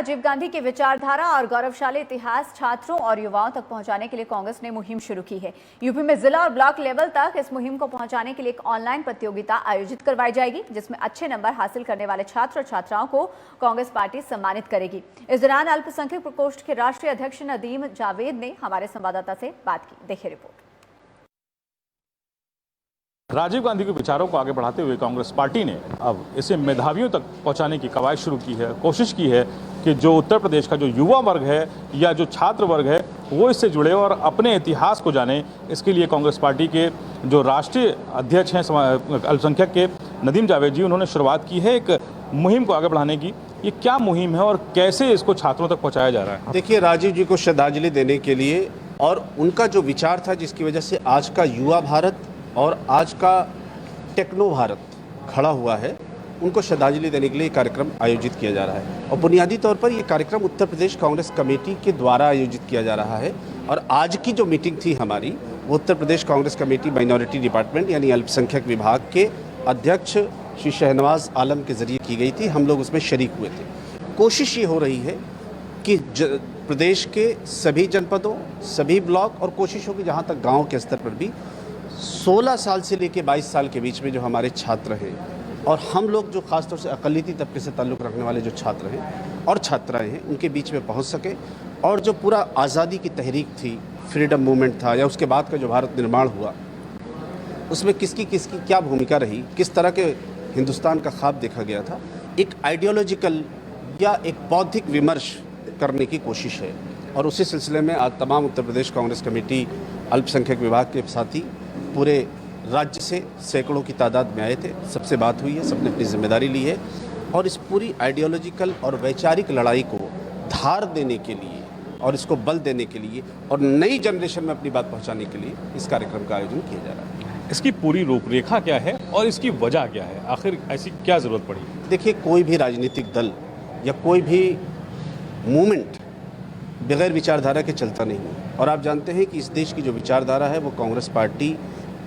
राजीव गांधी की विचारधारा और गौरवशाली इतिहास छात्रों और युवाओं तक पहुंचाने के लिए कांग्रेस ने मुहिम शुरू की है। यूपी में जिला और ब्लॉक लेवल तक इस मुहिम को पहुंचाने के लिए एक ऑनलाइन प्रतियोगिता आयोजित करवाई जाएगी, जिसमें अच्छे नंबर हासिल करने वाले छात्र और छात्राओं को कांग्रेस पार्टी सम्मानित करेगी। इस दौरान अल्पसंख्यक प्रकोष्ठ के राष्ट्रीय अध्यक्ष नदीम जावेद ने हमारे संवाददाता से बात की। देखिए रिपोर्ट। राजीव गांधी के विचारों को आगे बढ़ाते हुए कांग्रेस पार्टी ने अब इसे मेधावियों तक पहुंचाने की कवायद शुरू की है। कोशिश की है कि जो उत्तर प्रदेश का जो युवा वर्ग है या जो छात्र वर्ग है वो इससे जुड़े और अपने इतिहास को जाने। इसके लिए कांग्रेस पार्टी के जो राष्ट्रीय अध्यक्ष हैं अल्पसंख्यक के नदीम जावेद जी, उन्होंने शुरुआत की है एक मुहिम को आगे बढ़ाने की। ये क्या मुहिम है और कैसे इसको छात्रों तक पहुँचाया जा रहा है? देखिए, राजीव जी को श्रद्धांजलि देने के लिए और उनका जो विचार था जिसकी वजह से आज का युवा भारत और आज का टेक्नो भारत खड़ा हुआ है, उनको श्रद्धांजलि देने के लिए कार्यक्रम आयोजित किया जा रहा है। और बुनियादी तौर पर ये कार्यक्रम उत्तर प्रदेश कांग्रेस कमेटी के द्वारा आयोजित किया जा रहा है। और आज की जो मीटिंग थी हमारी, वो Uttar Pradesh Congress committee minority department यानी अल्पसंख्यक विभाग के अध्यक्ष श्री शहनवाज आलम के जरिए की गई थी। हम लोग उसमें शरीक हुए थे। कोशिश ये हो रही है कि प्रदेश के सभी जनपदों, सभी ब्लॉक और कोशिश होगी जहाँ तक गाँव के स्तर पर भी 16 साल से लेकर 22 साल के बीच में जो हमारे छात्र हैं और हम लोग जो खासतौर से अक़लियती तबके से ताल्लुक़ रखने वाले जो छात्र हैं और छात्राएं हैं, उनके बीच में पहुंच सके। और जो पूरा आज़ादी की तहरीक थी, फ्रीडम मूवमेंट था, या उसके बाद का जो भारत निर्माण हुआ, उसमें किसकी किसकी क्या भूमिका रही, किस तरह के हिंदुस्तान का ख्वाब देखा गया था, एक आइडियोलॉजिकल या एक बौद्धिक विमर्श करने की कोशिश है। और उसी सिलसिले में आज तमाम उत्तर प्रदेश कांग्रेस कमेटी अल्पसंख्यक विभाग के साथी पूरे राज्य से सैकड़ों की तादाद में आए थे। सबसे बात हुई है, सबने अपनी जिम्मेदारी ली है और इस पूरी आइडियोलॉजिकल और वैचारिक लड़ाई को धार देने के लिए और इसको बल देने के लिए और नई जनरेशन में अपनी बात पहुंचाने के लिए इस कार्यक्रम का आयोजन किया जा रहा है। इसकी पूरी रूपरेखा क्या है और इसकी वजह क्या है? आखिर ऐसी क्या ज़रूरत पड़ी? देखिए, कोई भी राजनीतिक दल या कोई भी मूवमेंट बगैर विचारधारा के चलता नहीं है। और आप जानते हैं कि इस देश की जो विचारधारा है वो कांग्रेस पार्टी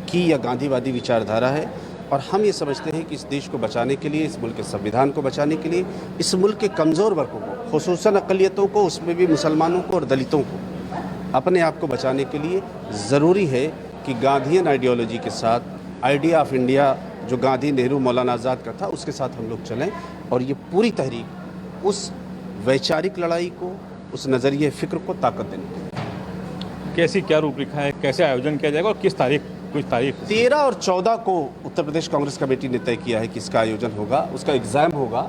की या गांधीवादी विचारधारा है। और हम ये समझते हैं कि इस देश को बचाने के लिए, इस मुल्क के संविधान को बचाने के लिए, इस मुल्क के कमज़ोर वर्गों को, खुसूसन अक़लियतों को, उसमें भी मुसलमानों को और दलितों को अपने आप को बचाने के लिए ज़रूरी है कि गांधीयन आइडियोलॉजी के साथ, आइडिया ऑफ इंडिया जो गांधी, नेहरू, मौलाना आज़ाद का था, उसके साथ हम लोग चलें। और ये पूरी तहरीक उस वैचारिक लड़ाई को, उस नज़रिए फ़िक्र को ताकत देने। कैसी क्या रूपरेखा है, कैसे आयोजन किया जाएगा और किस तारीख? कुछ तारीख 13 और 14 को उत्तर प्रदेश कांग्रेस कमेटी ने तय किया है कि इसका आयोजन होगा। उसका एग्ज़ाम होगा,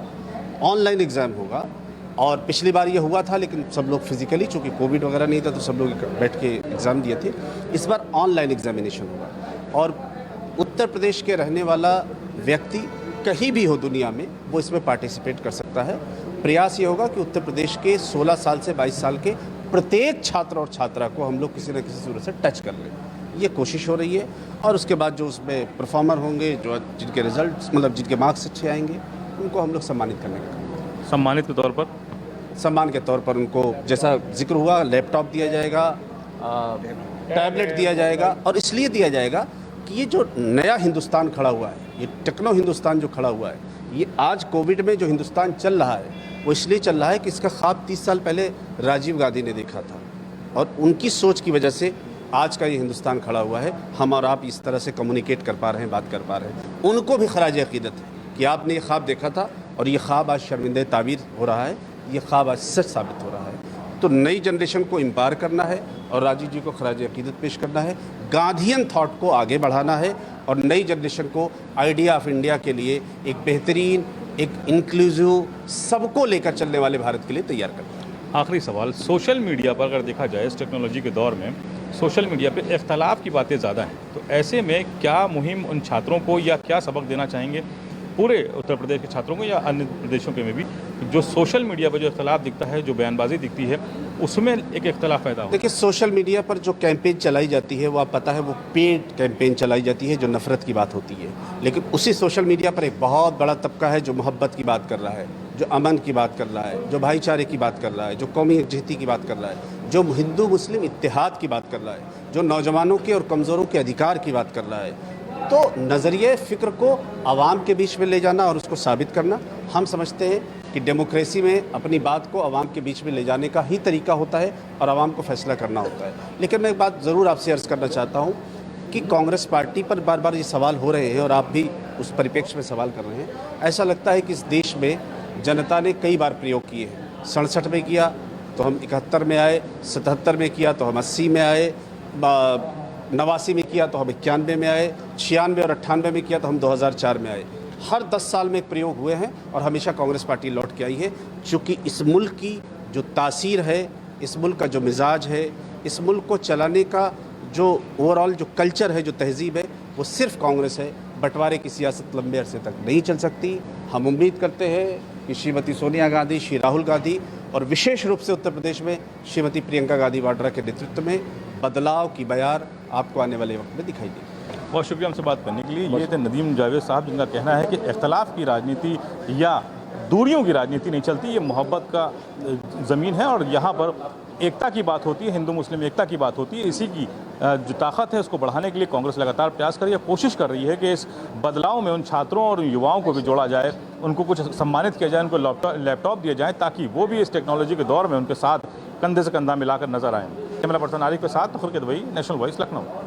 ऑनलाइन एग्ज़ाम होगा। और पिछली बार ये हुआ था लेकिन सब लोग फिजिकली, चूँकि कोविड वगैरह नहीं था तो सब लोग बैठ के एग्ज़ाम दिए थे। इस बार ऑनलाइन एग्जामिनेशन होगा और उत्तर प्रदेश के रहने वाला व्यक्ति कहीं भी हो दुनिया में वो इसमें पार्टिसिपेट कर सकता है। प्रयास ये होगा कि उत्तर प्रदेश के 16 साल से 22 साल के प्रत्येक छात्र और छात्रा को हम लोग किसी न किसी सूरत से टच कर लें, ये कोशिश हो रही है। और उसके बाद जो उसमें परफॉर्मर होंगे, जो जिनके रिजल्ट मतलब जिनके मार्क्स अच्छे आएंगे, उनको हम लोग सम्मानित करने का। सम्मानित के तौर पर? सम्मान के तौर पर उनको, जैसा जिक्र हुआ, लैपटॉप दिया जाएगा, टैबलेट दिया जाएगा। और इसलिए दिया जाएगा कि ये जो नया हिंदुस्तान खड़ा हुआ है, ये टेक्नो हिंदुस्तान जो खड़ा हुआ है, ये आज कोविड में जो हिंदुस्तान चल रहा है वो इसलिए चल रहा है कि इसका ख्वाब 30 साल पहले राजीव गांधी ने देखा था। और उनकी सोच की वजह से आज का ये हिंदुस्तान खड़ा हुआ है। हम और आप इस तरह से कम्युनिकेट कर पा रहे हैं, बात कर पा रहे हैं। उनको भी खराज अक़ीदत है कि आपने ये ख्वाब देखा था और ये ख्वाब आज शर्मिंदा ताबीर हो रहा है, ये ख्वाब आज सच साबित हो रहा है। तो नई जनरेशन को इम्पायर करना है और राजीव जी को खराज अक़ीदत पेश करना है, गांधीयन थॉट को आगे बढ़ाना है और नई जनरेशन को आइडिया ऑफ इंडिया के लिए एक बेहतरीन, एक इंक्लूसिव, सबको लेकर चलने वाले भारत के लिए तैयार करना है। आखिरी सवाल, सोशल मीडिया पर अगर देखा जाए, इस टेक्नोलॉजी के दौर में सोशल मीडिया पे इख्तलाफ की बातें ज़्यादा हैं, तो ऐसे में क्या मुहिम उन छात्रों को या क्या सबक देना चाहेंगे पूरे उत्तर प्रदेश के छात्रों को या अन्य प्रदेशों के में भी, जो सोशल मीडिया पर जो इख्तलाफ दिखता है, जो बयानबाजी दिखती है, उसमें एक इख्तलाफ पैदा हो? देखिए, सोशल मीडिया पर जो कैंपेन चलाई जाती है वो आप पता है वो पेड कैंपेन चलाई जाती है जो नफ़रत की बात होती है। लेकिन उसी सोशल मीडिया पर एक बहुत बड़ा तबका है जो मोहब्बत की बात कर रहा है, जो अमन की बात कर रहा है, जो भाईचारे की बात कर रहा है, जो कौमी यकजहती की बात कर रहा है, जो हिंदू मुस्लिम इत्तेहाद की बात कर रहा है, जो नौजवानों के और कमज़ोरों के अधिकार की बात कर रहा है। तो नज़रिए फ़िक्र को आवाम के बीच में ले जाना और उसको साबित करना, हम समझते हैं कि डेमोक्रेसी में अपनी बात को आवाम के बीच में ले जाने का ही तरीका होता है और आवाम को फैसला करना होता है। लेकिन मैं एक बात ज़रूर आपसे अर्ज़ करना चाहता हूँ कि कांग्रेस पार्टी पर बार बार ये सवाल हो रहे हैं और आप भी उस परिप्रेक्ष्य में सवाल कर रहे हैं। ऐसा लगता है कि इस देश में जनता ने कई बार प्रयोग किए हैं। 67 में किया तो हम 71 में आए, 77 में किया तो हम 80 में आए, 89 में किया तो हम 91 में आए, 96 और 98 में किया तो हम 2004 में आए। हर 10 साल में एक प्रयोग हुए हैं और हमेशा कांग्रेस पार्टी लौट के आई है, चूँकि इस मुल्क की जो तासीर है, इस मुल्क का जो मिजाज है, इस मुल्क को चलाने का जो ओवरऑल जो कल्चर है, जो तहजीब है, वो सिर्फ कांग्रेस है। बंटवारे की सियासत लंबे अरसे तक नहीं चल सकती। हम उम्मीद करते हैं कि श्रीमती सोनिया गांधी, श्री राहुल गांधी और विशेष रूप से उत्तर प्रदेश में श्रीमती प्रियंका गांधी वाड्रा के नेतृत्व में बदलाव की बयार आपको आने वाले वक्त में दिखाई देगी। बहुत शुक्रिया हमसे बात करने के लिए। ये थे नदीम जावेद साहब, जिनका कहना है कि इख्तलाफ की राजनीति या दूरियों की राजनीति नहीं चलती, ये मोहब्बत का ज़मीन है और यहाँ पर एकता की बात होती है, हिंदू मुस्लिम एकता की बात होती है। इसी की जो ताकत है उसको बढ़ाने के लिए कांग्रेस लगातार प्रयास कर रही है, कोशिश कर रही है कि इस बदलाव में उन छात्रों और युवाओं को भी जोड़ा जाए, उनको कुछ सम्मानित किया जाए, उनको लैपटॉप दिए जाएँ ताकि वो भी इस टेक्नोलॉजी के दौर में उनके साथ कंधे से कंधा मिलाकर नजर आएँ। कैमरा पर्सन आरिफ के साथ खुर्शीद वही, नेशनल वॉइस, लखनऊ।